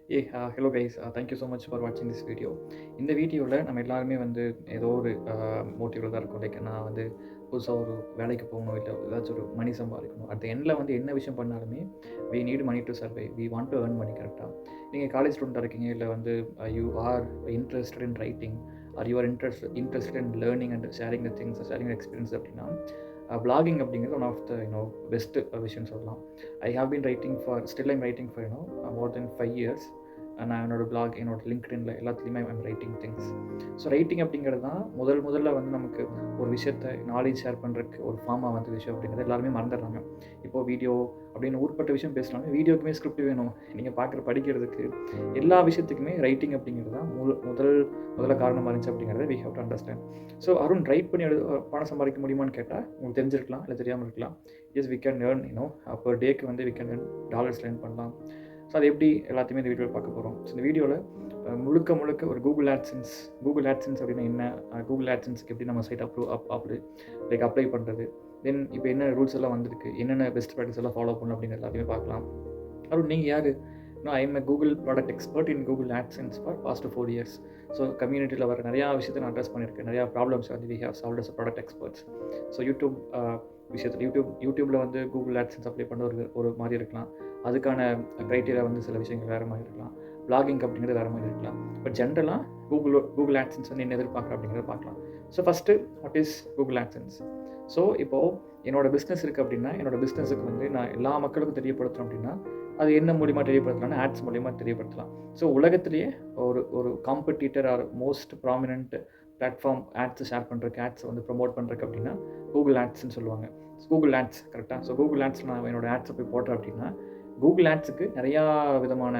Hello guys. Thank you so much for watching this video. இந்த வீடியோவில் நம்ம எல்லாருமே வந்து ஏதோ ஒரு மோட்டிவில் தான் இருக்கும். லைக் நான் வந்து புதுசாக ஒரு வேலைக்கு போகணும், இல்லை ஏதாச்சும் ஒரு மணி சம்பாதிக்கணும். அட் எண்டில் வந்து என்ன விஷயம் பண்ணாலுமே we need money to survive. We want to earn money. கரெக்டாக நீங்கள் காலேஜ் ஸ்டூடெண்ட்டாக இருக்கீங்க, இல்லை வந்து you are interested in writing or you are interested in learning and sharing the things, sharing the experience அப்படின்னா vlogging அப்படிங்கிறது ஒன் ஆஃப் த பெஸ்ட் விஷயம்னு சொல்லலாம். I have been writing for still I'm writing for more then 5 years. நான் என்னோடய black, என்னோடய லிங்க்டின்ல எல்லாத்துலேயுமே I'm writing things. So writing அப்படிங்கிறது தான் முதல்ல வந்து நமக்கு ஒரு விஷயத்தை நாலேஜ் ஷேர் பண்ணுறதுக்கு ஒரு ஃபார்மாக வந்து விஷயம் அப்படிங்கிறது எல்லாருமே மறந்துடுறாங்க. இப்போது வீடியோ அப்படின்னு ஊர்பட்ட விஷயம் பேசுகிறாங்க, வீடியோக்குமே ஸ்கிரிப்ட் வேணும், நீங்கள் படிக்கிறதுக்கு எல்லா விஷயத்துக்குமே ரைட்டிங் அப்படிங்கிறது தான் முதல்ல காரணமாக இருந்துச்சு அப்படிங்கிறத we have to understand. So Arun write பண்ணி பணம் சம்பாதிக்க முடியுமான்னு கேட்டால் உங்களுக்கு தெரிஞ்சிருக்கலாம், இல்லை தெரியாமல் இருக்கலாம். Yes we can earn per டேக்கு வந்து we can earn dollars earn பண்ணலாம். ஸோ அது எப்படி எல்லாத்தையுமே இந்த வீடியோவில் பார்க்க போகிறோம். ஸோ இந்த வீடியோவில் முழுக்க ஒரு கூகுள் ஆட்சன்ஸ் அப்படின்னா என்ன, கூகுள் ஆட்சன்ஸ்க்கு எப்படி நம்ம சைட் அப்ளை பண்ணுறது, தென் இப்போ என்ன ரூல்ஸ் எல்லாம் வந்திருக்கு, என்னென்ன பெஸ்ட் ப்ராக்டிஸ் எல்லாம் ஃபாலோ பண்ணணும் அப்படின்னு எல்லாத்தையுமே பார்க்கலாம். அப்புறம் நீங்கள் யார்? I am Google product expert in Google AdSense for past 4 years. So கம்யூனிட்டியில் வர நிறையா விஷயத்தை நான் அட்ரஸ் பண்ணியிருக்கேன், நிறையா ப்ராப்ளம்ஸ் வந்து we have solved as product experts. So விஷயத்தில் யூடியூப்பில் வந்து கூகுள் ஆட்சன்ஸ் அப்ளை பண்ண ஒரு மாதிரி இருக்கலாம், அதுக்கான க்ரைட்டீரியா வந்து சில விஷயங்கள் வேறு மாதிரி இருக்கலாம், பிளாகிங் அப்படிங்கிறது வேறு மாதிரி இருக்கலாம். பட் ஜென்ரலாக கூகுள் ஆட்சன்ஸ் வந்து என்ன எதிர்பார்க்குறேன் அப்படிங்கிறத பார்க்கலாம். So first what is Google AdSense? So இப்போது என்னோடய பிஸ்னஸ் இருக்குது அப்படின்னா, என்னோடய பிஸ்னஸுக்கு வந்து நான் எல்லா மக்களுக்கும் தெரியப்படுத்தணும் அப்படின்னா அது என்ன மூலிமா தெரியப்படுத்தலாம்னா ஆட்ஸ் மூலிமா தெரியப்படுத்தலாம். ஸோ உலகத்திலேயே ஒரு competitor or most prominent platform ஆட்ஸை ஷேர் பண்ணுறதுக்கு, ஆட்ஸை வந்து ப்ரொமோட் பண்ணுறதுக்கு அப்படின்னா கூகுள் ஆட்ஸ்ன்னு சொல்லுவாங்க. கூகுள் ஆட்ஸ் கரெக்டாக. ஸோ கூகுள் ஆட்ஸில் நான் என்னோடய ஆட்ஸை போய் போட்டேன் அப்படின்னா கூகுள் ஆட்ஸுக்கு நிறையா விதமான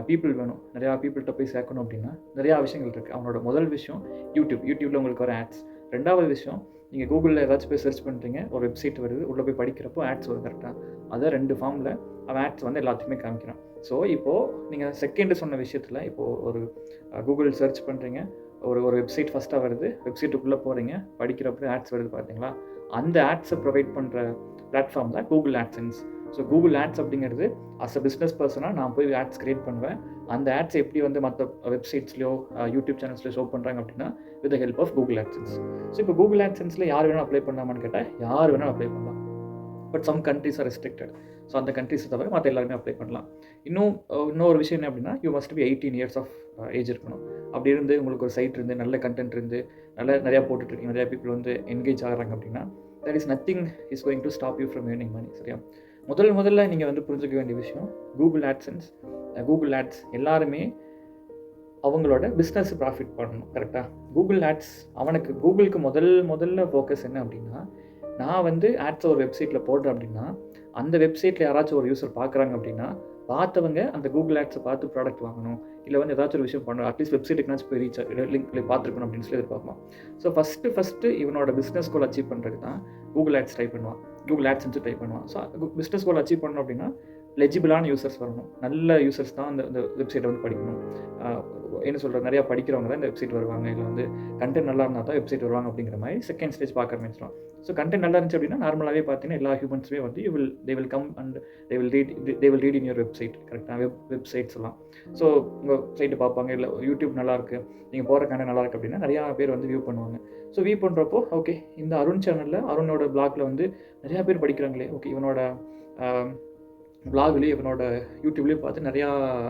பீப்புள் வேணும், நிறையா பீப்புள்கிட்ட போய் சேர்க்கணும் அப்படின்னா நிறையா விஷயங்கள் இருக்குது. அவனோட முதல் விஷயம் யூடியூப்பில் உங்களுக்கு வர ஆட்ஸ். ரெண்டாவது விஷயம், நீங்கள் கூகுளில் ஏதாச்சும் போய் சர்ச் பண்ணுறீங்க, ஒரு வெப்சைட் வருது, உள்ளே போய் படிக்கிறப்போ ஆட்ஸ் வரும் கரெக்டாக. அதை 2 ஃபார்மில் அவன் ஆட்ஸ் வந்து எல்லாத்தையுமே காமிக்கிறான். ஸோ இப்போது நீங்கள் செகண்டு சொன்ன விஷயத்தில் இப்போது ஒரு கூகுள் சர்ச் பண்ணுறீங்க, ஒரு வெப்சைட் ஃபஸ்ட்டாக வருது, வெப்சைட்டுக்குள்ளே போகிறீங்க, படிக்கிறப்போ ஆட்ஸ் வருது பார்த்தீங்களா, அந்த ஆட்ஸை ப்ரொவைட் பண்ணுற பிளாட்ஃபார்ம் தான் Google AdSense. So Google ads அப்படிங்கிறது அஸ் அ பிஸ்னஸ் பர்சனாக நான் போய் ஆட்ஸ் கிரியேட் பண்ணுவேன். அந்த ஆட்ஸ் எப்படி வந்து மற்ற வெப்சைட்ஸ்லையோ யூடியூப் சேனல்ஸ்லையோ ஷோ பண்ணுறாங்க அப்படின்னா with the help of Google AdSense. So இப்போ கூகுள் ஆட்சன்ஸில் யார் வேணால் அப்ளை பண்ணலாமான்னு கேட்டால் யார் வேணால் அப்ளை பண்ணலாம். But some countries are restricted. So அந்த கண்ட்ரிஸை தவிர மற்ற எல்லாருமே அப்ளை பண்ணலாம். இன்னொரு விஷயம் என்ன அப்படின்னா, you must be 18 years of age இருக்கணும். அப்படி இருந்து உங்களுக்கு ஒரு சைட் இருந்து நல்ல கண்டென்ட் இருந்து நிறையா போட்டுட்ருக்கீங்க, நிறையா பீப்புள் வந்து என்கேஜ் ஆகிறாங்க அப்படின்னா that is nothing is going to stop you from earning money. சரியா? முதல்ல நீங்கள் வந்து புரிஞ்சுக்க வேண்டிய விஷயம், கூகுள் ஆட்சன்ஸ், கூகுள் ஆட்ஸ் எல்லாருமே அவங்களோட பிஸ்னஸ் ப்ராஃபிட் பண்ணணும் கரெக்டாக. கூகுள் ஆட்ஸ் அவனுக்கு கூகுளுக்கு முதல்ல ஃபோக்கஸ் என்ன அப்படின்னா, நான் வந்து ஆட்ஸை ஒரு வெப்சைட்டில் போடுறேன் அப்படின்னா அந்த வெப்சைட்டில் யாராச்சும் ஒரு யூஸர் பார்க்குறாங்க அப்படின்னா பார்த்தவங்க அந்த கூகுள் ஆட்ஸை பார்த்து ப்ராடக்ட் வாங்கணும், இல்லை வந்து ஏதாச்சும் ஒரு விஷயம் பண்ணணும், அட்லீஸ்ட் வெப்சைட்டுக்குனாச்சும் போய் ரீச் லிங்க் பார்த்துருக்கணும் அப்படின்னு சொல்லி எதிர்பார்க்கலாம். ஸோ ஃபஸ்ட்டு இவனோட பிஸ்னஸ் கோல் அச்சீவ் பண்ணுறதுக்கு தான் கூகுள் ஆட்ஸ் ட்ரை பண்ணுவான், கூகுள் ஆட்ஸ் ட்ரை பண்ணுவான். ஸோ பிஸ்னஸ் கோல் அச்சீவ் பண்ணணும் அப்படின்னா லெஜிபிளான யூசர்ஸ் வரணும், நல்ல யூசர்ஸ் தான் அந்த வெப்சைட்டை வந்து படிக்கணும். என்ன சொல்கிறது, நிறையா படிக்கிறவங்க தான் இந்த வெப்சைட் வருவாங்க, இல்லை வந்து கண்டென்ட் நல்லா இருந்தால் தான் வெப்சைட் வருவாங்க அப்படிங்கிற மாதிரி செகண்ட் ஸ்டேஜ் பார்க்க ஆரம்பிச்சிடும். ஸோ கண்டென்ட் நல்லா இருந்துச்சு அப்படின்னா நார்மலாகவே பார்த்தீங்கன்னா எல்லா ஹியூமன்ஸுமே வந்து they will come and they will read in your website. கரெக்டாக வெப்சைட்ஸ் எல்லாம். ஸோ உங்கள் சைட்டு பார்ப்பாங்க, இல்லை யூடியூப் நல்லாயிருக்கு, நீங்கள் போகிற கண்டென்ட் நல்லாயிருக்கு அப்படின்னா நிறையா பேர் வந்து வியூ பண்ணுவாங்க. ஸோ வியூ பண்ணுறப்போ ஓகே இந்த அருண் சேனலில் அருணோட பிளாகில் வந்து நிறையா பேர் படிக்கிறாங்களே, ஓகே இவனோட பிளாக்லேயும் இவனோட யூடியூப்லேயும் பார்த்து நிறையா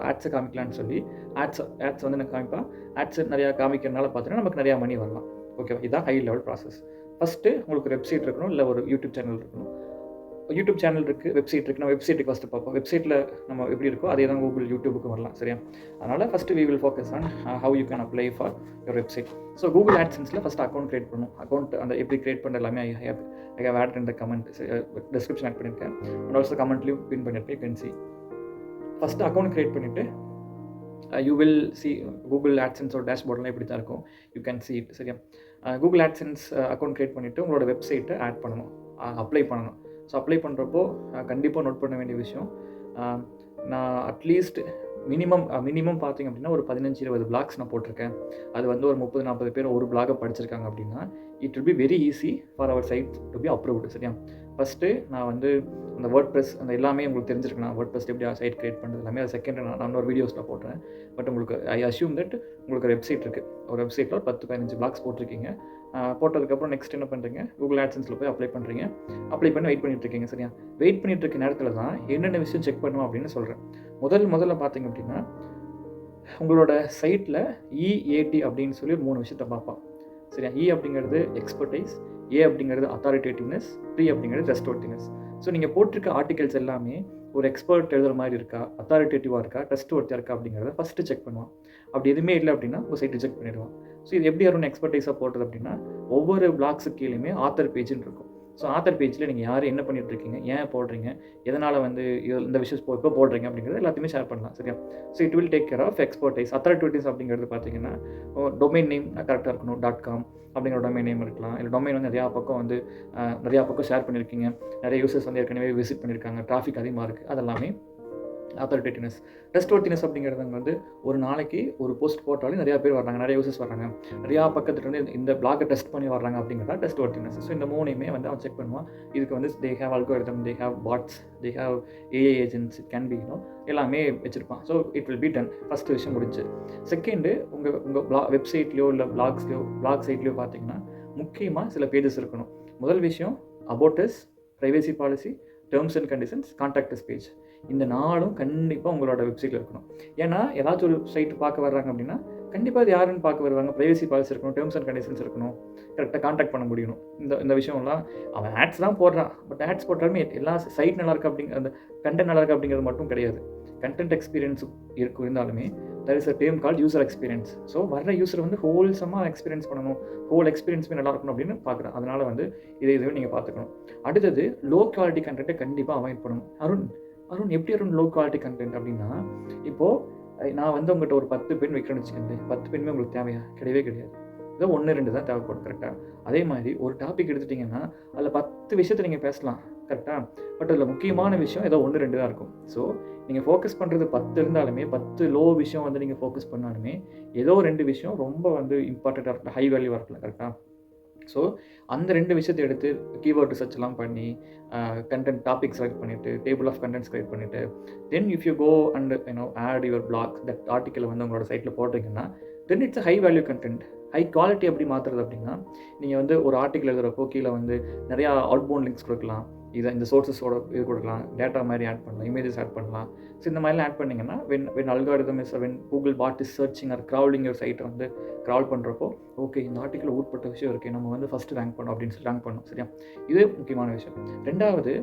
ஆட்ஸை காமிக்கலான்னு சொல்லி ஆட்ஸ் வந்து நான் காமிப்பேன். ஆட்ஸ் நிறையா காமிக்கிறதுனால பார்த்தீங்கன்னா நமக்கு நிறையா மணி வரலாம். ஓகேவா? இதுதான் ஹை லெவல் ப்ராசஸ். ஃபஸ்ட்டு உங்களுக்கு ஒரு வெப்சைட் இருக்கணும், இல்லை ஒரு யூடியூப் சேனல் இருக்கணும். யூடியூப் சேனல் இருக்குது, வெப்சைட் இருக்குது. நம்ம வெப்சைட்டுக்கு ஃபஸ்ட்டு பார்ப்போம். வெப்சைட்டில் நம்ம எப்படி இருக்கோ அதே தான் கூகுள் யூடியூபுக்கும் வரலாம். சரியா? அதனால் first we will focus on how you can apply for your website. So Google ஆட்சன்ஸில் ஃபஸ்ட்டு அக்கௌண்ட் க்ரியேட் பண்ணணும். அக்கௌண்ட் அந்த எப்படி க்ரியேட் பண்ண எல்லாமே I have add in the comment description add பண்ணியிருக்கேன். அண்ட் ஆல்சோ கமெண்ட்லேயும் பின் பண்ணியிருக்கேன், can see. First account create பண்ணிவிட்டு யூ வில் சி கூகுள் ஆட்சன்ஸோட டேஷ்போர்ட்லாம் இப்படி தான் இருக்கும், யூ கேன் சி இட். சரியா? கூகுள் ஆட்சன்ஸ் அக்கௌண்ட் க்ரியேட் பண்ணிவிட்டு உங்களோட வெப்சைட்டை ஆட் பண்ணணும், அப்ளை பண்ணணும். ஸோ அப்ளை பண்ணுறப்போ கண்டிப்பாக நோட் பண்ண வேண்டிய விஷயம், நான் அட்லீஸ்ட் மினிமம் பார்த்திங்க அப்படின்னா ஒரு 15-20 பிளாக்ஸ் நான் போட்டிருக்கேன். அது வந்து ஒரு 30-40 பேர் ஒரு பிளாகை படிச்சிருக்காங்க அப்படின்னா it will be very easy for our site to be approved. சரியா? ஃபஸ்ட்டு நான் வந்து அந்த வேர்ட்பிரஸ் அந்த எல்லாமே உங்களுக்கு தெரிஞ்சிருக்கணும். வேர்ட்பிரஸ் எப்படி சைட் கிரியேட் பண்ணுறது எல்லாமே அது செகண்ட் நான் இன்னொரு வீடியோஸில் போடுறேன். பட் உங்களுக்கு ஐ அஷ்யூம் தட் உங்களுக்கு வெப்சைட் இருக்குது. ஒரு வெப்சைட்டில் ஒரு 10-15 பிளாக்ஸ் போட்டிருக்கீங்க. போட்டதுக்கப்புறம் நெக்ஸ்ட் என்ன பண்ணுறீங்க, கூகுள் ஆட்சன்ஸில் போய் அப்ளை பண்ணுறீங்க. அப்ளை பண்ணி வெயிட் பண்ணிட்டு இருக்கீங்க. சரியா? வெயிட் பண்ணிட்டு இருக்க நேரத்தில் தான் என்னென்ன விஷயம் செக் பண்ணுவோம் அப்படின்னு சொல்கிறேன். முதல்ல பார்த்தீங்க அப்படின்னா உங்களோட சைட்டில் இஏடி அப்படின்னு சொல்லி 3 விஷயத்தை பார்ப்பான். சரியா? இ அப்படிங்கிறது எக்ஸ்பர்டைஸ், ஏ அப்படிங்கிறது அத்தாரிட்டேட்டிவ்னஸ், டி அப்படிங்கிறது ட்ரஸ்ட்வர்த்தினஸ். ஸோ நீங்கள் போட்டிருக்க ஆர்டிகல்ஸ் எல்லாமே ஒரு எக்ஸ்பர்ட் எழுதுகிற மாதிரி இருக்கா, அத்தாரிட்டேட்டிவாக இருக்கா, ட்ரஸ்ட்வர்த்தியாக இருக்கா அப்படிங்கிறத ஃபஸ்ட்டு செக் பண்ணுவான். அப்படி எதுவுமே இல்லை அப்படின்னா உங்கள் சைட் ரிஜெக்ட் பண்ணிடுவான். ஸோ இது எப்படி யாரும் எக்ஸ்பர்டைஸாக போடுறது அப்படின்னா ஒவ்வொரு பிளாக்ஸுக்கு கீழேயுமே ஆத்தர் பேஜுன்னு இருக்கும். ஸோ ஆத்தர் பேஜில் நீங்கள் யார் என்ன பண்ணிகிட்ருக்கீங்க, ஏன் போடுறீங்க, எதனால் வந்து இந்த விஷயம் இப்போ போடுறீங்க அப்படிங்கிறது எல்லாத்தையுமே ஷேர் பண்ணலாம். சரியா? So it will take care of expertise. Authorities அப்படிங்கிறது பார்த்தீங்கன்னா டொமைன் நேம் கரெக்டாக இருக்கணும். .com அப்படிங்கிற டொமைன் நேம் இருக்கலாம். இல்லை டொமைன் வந்து நிறையா பக்கம் ஷேர் பண்ணியிருக்கீங்க, நிறைய யூசர்ஸ் வந்து ஏற்கனவே விசிட் பண்ணியிருக்காங்க, டிராஃபிக் அதிகமாக இருக்குது, அதெல்லாமே அத்தாரிட்டேட்டிவ்னஸ். ட்ரஸ்ட்வர்த்தினஸ் அப்படிங்கிறது வந்து ஒரு நாளைக்கு ஒரு போஸ்ட் போட்டாலும் நிறையா பேர் வர்றாங்க, நிறைய யூசர்ஸ் வர்றாங்க, நிறையா பக்கத்துலேருந்து இந்த பிளாகை டெஸ்ட் பண்ணி வர்றாங்க அப்படிங்கிறதா ட்ரஸ்ட்வர்த்தினஸ். ஸோ இந்த 3யுமே வந்து அவன் செக் பண்ணுவான். இதுக்கு வந்து they have algorithm, they have bots, they have AI agents, it can be எல்லாமே வச்சுருப்பான். So it will be done. First விஷயம் முடிஞ்சு. செகண்டு உங்கள் வெப்சைட்லையோ இல்லை பிளாக் சைட்லையோ பார்த்தீங்கன்னா முக்கியமாக சில பேஜஸ் இருக்கணும். முதல் விஷயம் about us, privacy policy, terms and conditions, contact as page. இந்த 4ம் கண்டிப்பாக உங்களோட வெப்சைட்டில் இருக்கணும். ஏன்னா ஏதாச்சும் ஒரு சைட்டு பார்க்க வர்றாங்க அப்படின்னா கண்டிப்பாக அது யாருன்னு பார்க்க வருவாங்க, ப்ரைவசி பாலிசி இருக்கணும், டேர்ம்ஸ் அண்ட் கண்டிஷன்ஸ் இருக்கணும், கரெக்டாக கான்டாக்ட் பண்ண முடியணும். இந்த விஷயம்லாம் அவன் ஆட்ஸ் தான் போடுறான். பட் ஆட்ஸ் போட்டாலுமே எல்லா சைட் நல்லா இருக்குது அப்படிங்கிற அந்த கண்டென்ட் நல்லா இருக்குது அப்படிங்கிறது மட்டும் கிடையாது. கண்டென்ட் எக்ஸ்பீரியன்ஸ் இருந்தாலுமே there is a term called user experience. So வர்ற யூஸர் வந்து ஹோல்சமாக எக்ஸ்பீரியன்ஸ் பண்ணணும், ஹோல் எக்ஸ்பீரியன்ஸுமே நல்லா இருக்கணும் அப்படின்னு பார்க்குறேன். அதனால் வந்து இதை நீங்கள் பார்த்துக்கணும். அடுத்தது லோ குவாலிட்டி கண்டென்ட்டை கண்டிப்பாக அவாய்ட் பண்ணணும். அருண் எப்படி லோ குவாலிட்டி கண்டென்ட் அப்படின்னா, இப்போது நான் வந்து உங்கள்கிட்ட ஒரு 10 பென் வைக்கிறேன்னு வச்சுக்கோங்க. 10 பெண்ணுமே உங்களுக்கு தேவையா? கிடையவே கிடையாது. ஏதோ 1-2 தான் தேவைப்படும். கரெக்டாக? அதே மாதிரி ஒரு டாபிக் எடுத்துட்டிங்கன்னா அதில் 10 விஷயத்தை நீங்கள் பேசலாம். கரெக்டாக? பட் அதில் முக்கியமான விஷயம் ஏதோ 1-2 தான் இருக்கும். ஸோ நீங்கள் ஃபோக்கஸ் பண்ணுறது 10 இருந்தாலுமே 10 லோ விஷயம் வந்து நீங்கள் ஃபோக்கஸ் பண்ணாலுமே ஏதோ 2 விஷயம் ரொம்ப வந்து இம்பார்ட்டண்ட்டாக இருக்கலாம், ஹை வேல்யூவாக இருக்கலாம். கரெக்டாக? ஸோ அந்த 2 விஷயத்தை எடுத்து கீவேர்ட் ரிசர்ச்லாம் பண்ணி கண்டென்ட் டாபிக் செலக்ட் பண்ணிவிட்டு டேபிள் ஆஃப் கண்டென்ட்ஸ் கிரியேட் பண்ணிவிட்டு then if you go and add your blog that ஆர்டிக்கலை வந்து உங்களோட சைட்டில் போட்டிங்கன்னா then it's high value content. High quality எப்படி மாற்றுறது அப்படின்னா நீங்கள் வந்து ஒரு ஆர்டிக்கல் எழுதுகிறப்போ கீழே வந்து நிறையா அவுட்பவுண்ட் லிங்க்ஸ் கொடுக்கலாம், இந்த சோர்ஸஸோட இது கொடுக்கலாம், டேட்டா மாதிரி ஆட் பண்ணலாம், இமேஜஸ் ஆட் பண்ணலாம். ஸோ இந்த மாதிரிலாம் ஆட் பண்ணிங்கன்னா when algorithm is when Google bot is searching or crawling ஒரு சைட்டை வந்து க்ரௌல் பண்ணுறப்போ ஓகே இந்த ஆர்டிக்கல் ஊட்பட்ட விஷயம் இருக்குது, நம்ம வந்து ஃபஸ்ட்டு ரேங்க் பண்ணோம் அப்படின்னு சொல்லி ரேங்க் பண்ணோம். சரியா? இது முக்கியமான விஷயம். ரெண்டாவது,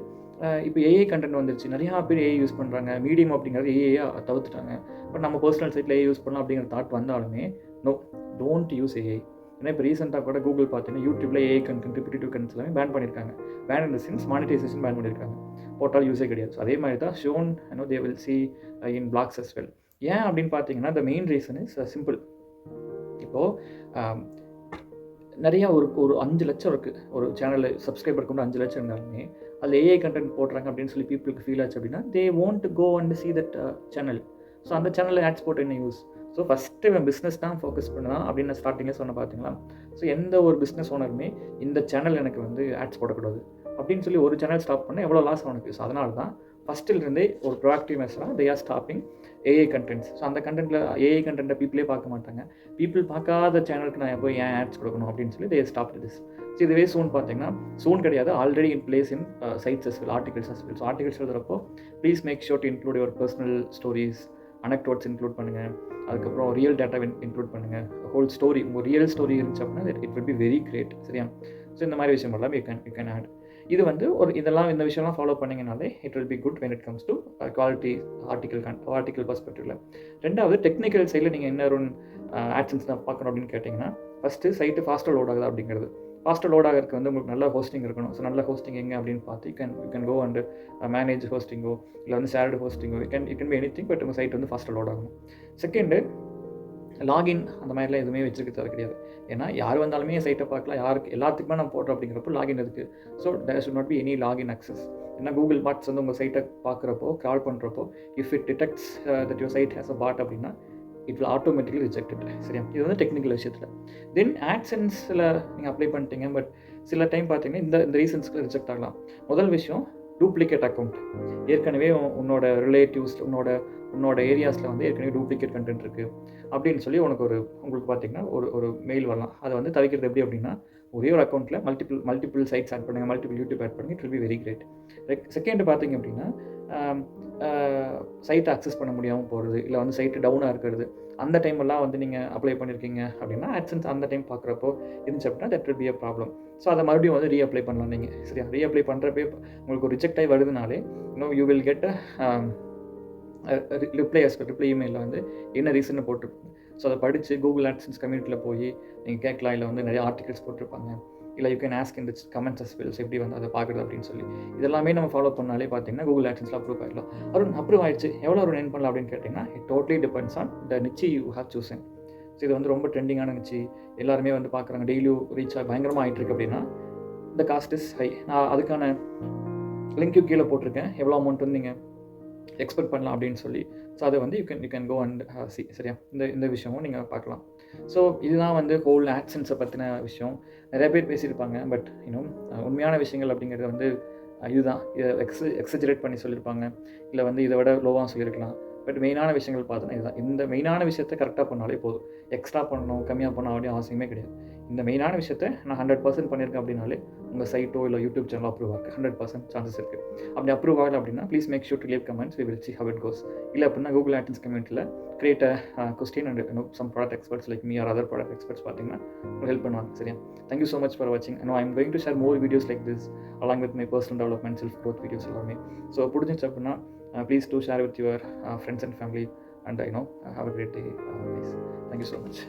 இப்போ ஏஐ கண்டென்ட் வந்துருச்சு, நிறையா பேர் ஏஐ யூஸ் பண்ணுறாங்க. மீடியம் அப்படிங்கிறது ஏஐயாக தவிர்த்துட்டாங்க. பட் நம்ம பர்சனல் சைட்டில் ஏஐ யூஸ் பண்ணலாம் அப்படிங்கிற தாட் வந்தாலுமே நோ, டோன்ட் யூஸ் ஏஐ. ஏன்னா இப்போ ரீசெண்டாக கூட கூகுள் பார்த்தீங்கன்னா யூடியூப்ல ஏஐ கண்டென்ட், ரிப்பீட்டிவ் கண்டென்ட்ஸ் எல்லாமே பேன் பண்ணியிருக்காங்க. Ban in the sense monetisation ban பண்ணியிருக்காங்க. போட்டால் யூஸே கிடையாது. அதே மாதிரி தான் soon they will see in blogs as well. ஏன் அப்படின்னு பார்த்தீங்கன்னா the main reason is simple. இப்போது நிறையா ஒரு 5 லட்சம் இருக்குது ஒரு சேனலில் சப்ஸ்கிரைபர் கொண்டு 5 லட்சம் இருந்தாலுமே அதில் ஏஐ கண்டென்ட் போடுறாங்க அப்படின்னு சொல்லி பீப்புளுக்கு ஃபீல் ஆச்சு அப்படின்னா they want to go and see that channel. So அந்த சேனலில் ஆட்ஸ் போட்டு என்ன யூஸ்? ஸோ ஃபஸ்ட்டு இவன் பிஸ்னஸ் தான் ஃபோக்கஸ் பண்ணலாம் அப்படின்னு நான் ஸ்டார்டிங்கில் சொன்ன பார்த்தீங்களா? ஸோ எந்த ஒரு பிஸ்னஸ் ஓனருமே இந்த சேனல் எனக்கு வந்து ஆட்ஸ் போடக்கூடாது அப்படின்னு சொல்லி ஒரு சேனல் ஸ்டாப் பண்ணால் எவ்வளோ லாஸ் அவனுக்கு. ஸோ அதனால தான் ஃபஸ்ட்டிலிருந்தே ஒரு ப்ரோஆக்டிவ் மெஷராக they are stopping AI contents. So அந்த கண்டென்ட்டில் ஏஐ கண்டென்ட்டை பீப்புளே பார்க்க மாட்டாங்க. பீப்புள் பார்க்காத சேனலுக்கு நான் போய் ஏன் ஆட்ஸ் கொடுக்கணும் அப்படின்னு சொல்லி தே ஸ்டாப் திஸ். ஸோ இதுவே சூன் பார்த்தீங்கன்னா சூன் கிடையாது, already in place in sites as well, articles as well. So articles எழுதுறப்போ please make sure to include your personal stories, anecdotes include பண்ணுங்கள். அதுக்கப்புறம் ரியல் டேட்டா இன்க்ளூட் பண்ணுங்கள். ஹோல் ஸ்டோரி, உங்கள் real story இருந்துச்சு அப்படின்னா it will be very great. சரியா? So இந்த மாதிரி விஷயம் எல்லாம் யூ கேன் ஆட். இது வந்து இந்த விஷயம்லாம் ஃபாலோ பண்ணிங்கனாலே it will be good when it comes to quality article பர்ஸ்பெக்டிவ்ல. ரெண்டாவது, டெக்னிக்கல் சைடில் நீங்கள் என்ன ஒரு ஆட்சன்ஸ் தான் பார்க்கணும் அப்படின்னு கேட்டிங்கன்னா ஃபஸ்ட்டு சைட்டு ஃபாஸ்ட்டாக லோட் ஆகுதா அப்படிங்கிறது. ஃபாஸ்ட்டாக லோட் ஆகிறதுக்கு வந்து உங்களுக்கு நல்ல ஹோஸ்டிங் இருக்கணும். ஸோ நல்ல ஹோஸ்டிங் எங்கே அப்படின்னு பார்த்து you can go and manage ஹோஸ்டிங்கோ இல்லை வந்து ஷேர்டு ஹோஸ்டிங்கோ it can be anything. But உங்கள் சைட் வந்து ஃபாஸ்ட்டாக லோட் ஆகணும். செகண்டு, லாகின் அந்த மாதிரிலாம் எதுவுமே வச்சுருக்க தேவை கிடையாது. ஏன்னா யார் வந்தாலுமே சைட்டை பார்க்கலாம், எல்லாத்துக்குமே நம்ம போடுறோம் அப்படிங்கிறப்போ லாகின் இருக்குது. So there should not be any login access. ஏன்னா கூகுள் பாட்ஸ் வந்து உங்கள் சைட்டை பார்க்குறப்போ, கால் பண்ணுறப்போ if it detects that your site has a bot அப்படின்னா it will automatically reject it. சரியா? இது வந்து டெக்னிக்கல் விஷயத்தில். தென் ஆட்சென்ஸில் நீங்கள் அப்ளை பண்ணிட்டீங்க, பட் சில டைம் பார்த்தீங்கன்னா இந்த ரீசன்ஸ்க்கு ரிஜெக்ட் ஆகலாம். முதல் விஷயம், டூப்ளிகேட் அக்கௌண்ட். ஏற்கனவே உன்னோட ரிலேட்டிவ்ஸ், உன்னோட ஏரியாஸில் வந்து ஏற்கனவே டூப்ளிகேட் கண்டென்ட் இருக்குது அப்படின்னு சொல்லி உங்களுக்கு பார்த்தீங்கன்னா ஒரு மெயில் வரலாம். அதை வந்து தவிர்க்கிறது எப்படி அப்படின்னா, ஒரே ஒரு அக்கௌண்ட்டில் மல்டிபிள் சைட்ஸ் ஆட் பண்ணுங்கள், மல்டிபிள் யூடியூப் ஆட் பண்ணுங்கள். It will be very great. Second பார்த்தீங்க அப்படின்னா, சைட்டை அக்சஸ் பண்ண முடியாமல் போகிறது, இல்லை வந்து சைட்டு டவுனாக இருக்கிறது, அந்த டைமெல்லாம் வந்து நீங்கள் அப்ளை பண்ணியிருக்கீங்க அப்படின்னா, ஆட்சன்ஸ் அந்த டைம் பார்க்குறப்போ இருந்துச்சு அப்படின்னா that will be a problem. So அதை மறுபடியும் வந்து ரீஅப்ளை பண்ணலாம் நீங்கள். சரியா? ரீஅப்ளை பண்ணுறப்பே உங்களுக்கு ஒரு ரிஜெக்ட் ஆகி வருதுனாலே யூ வில் கெட் ரிப்ளை இமெயிலில் வந்து என்ன ரீசன்னு போட்டிருப்பாங்க. ஸோ அதை படித்து கூகுள் ஆட்சன்ஸ் கம்யூனிட்டியில் போய் நீங்கள் கேட்கலாம். இல்லை வந்து நிறைய ஆர்டிகல்ஸ் போட்டிருப்பாங்க. இல்லை you can ask in the comments as well எப்படி வந்து அதை பார்க்குறது அப்படின்னு சொல்லி இதெல்லாமே நம்ம ஃபாலோ பண்ணாலே பார்த்தீங்கன்னா கூகுள் ஆட்சன்ஸில் அப்ரூவ் ஆகிடலாம். அப்ரூவ் ஆயிடுச்சு, எவ்வளோ ஒரு எர்ன் பண்ணலாம் அப்படின்னு கேட்டிங்கன்னா, it totally depends on the niche you have chosen. So இது வந்து ரொம்ப ட்ரெண்டிங்கான நிச்சி, எல்லாருமே வந்து பார்க்குறாங்க, டெய்லியும் ரீச் பயங்கரமாக ஆகிட்டு இருக்கு அப்படின்னா இந்த காஸ்ட் இஸ் ஹை. நான் அதுக்கான லிங்க்கு கீழே போட்டிருக்கேன், எவ்வளோ அமௌண்ட் வந்து நீங்கள் எக்ஸ்பெக்ட் பண்ணலாம் அப்படின்னு சொல்லி. ஸோ அதை வந்து you can go and see. சரியா? இந்த விஷயமும் நீங்கள் பார்க்கலாம். ஸோ இதுதான் வந்து ஹோல் ஆட்சன்ஸை பற்றின விஷயம். நிறைய பேர் பேசியிருப்பாங்க, பட் இன்னும் உண்மையான விஷயங்கள் அப்படிங்கிறது வந்து இதுதான். இதை எக்ஸஜரேட் பண்ணி சொல்லியிருப்பாங்க, இல்லை வந்து இதை விட லோவாக சொல்லியிருக்கலாம். பட் மெயினான விஷயங்கள் பார்த்தோன்னா இதுதான். இந்த மெயினான விஷயத்தை கரெக்டாக பண்ணாலே போதும். எக்ஸ்ட்ரா பண்ணணும், கம்மியாக பண்ண வேண்டிய அவசியமே கிடையாது. இந்த மெயினான விஷயத்தை நான் 100% பண்ணியிருக்கேன் அப்படின்னாலே உங்கள் சைட்டோ இல்லை யூடியூப் சேனலோ அப்ரூவ் ஆக 100% சான்சஸ் இருக்குது. அப்படி அப்ரூவ் ஆகலை அப்படின்னா please make sure to leave comments, we will see how it goes. இல்லை அப்படின்னா கூகுள் ஆட்சன்ஸ் கம்யூனிட்டியில் create question and some product experts like me or other product experts பார்த்தீங்கன்னா ஹெல்ப் பண்ணுவாங்க. சரியா? தேங்க்யூ ஸோ மச் ஃபார் வாட்சிங். I am going to share more videos like this along with my personal development, self growth videos எல்லாமே. So பிடிச்சிச்சு அப்படின்னா please do share with your friends and family, and have a great day, guys. Thank you so much.